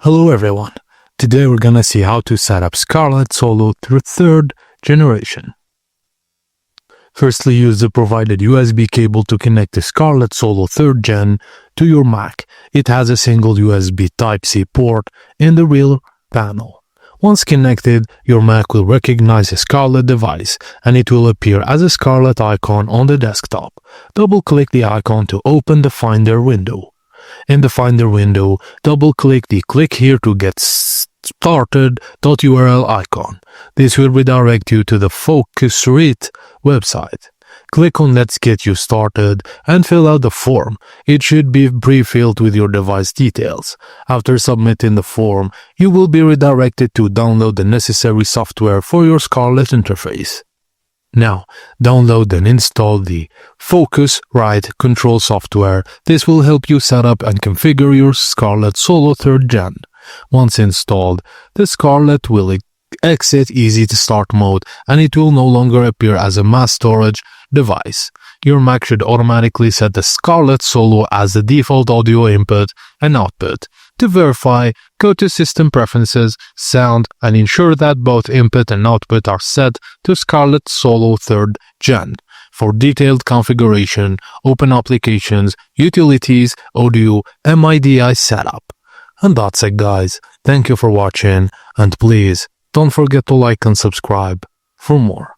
Hello everyone, today we're gonna see how to set up Scarlett Solo through 3rd generation. Firstly, use the provided USB cable to connect the Scarlett Solo 3rd gen to your Mac. It has a single USB Type-C port in the rear panel. Once connected, your Mac will recognize a Scarlett device and it will appear as a Scarlett icon on the desktop. Double-click the icon to open the Finder window. In the Finder window, double-click the Click Here to Get Started.url icon. This will redirect you to the Focusrite website. Click on Let's Get You Started and fill out the form. It should be pre-filled with your device details. After submitting the form, you will be redirected to download the necessary software for your Scarlett interface. Now, download and install the Focusrite control software. This will help you set up and configure your Scarlett Solo 3rd gen. Once installed, the Scarlett will exit Easy to Start mode and it will no longer appear as a mass storage device. Your Mac should automatically set the Scarlett Solo as the default audio input and output. To verify, go to System Preferences, Sound, and ensure that both input and output are set to Scarlett Solo 3rd gen. For detailed configuration, open Applications, Utilities, Audio, MIDI Setup. And that's it guys, thank you for watching, and please don't forget to like and subscribe for more.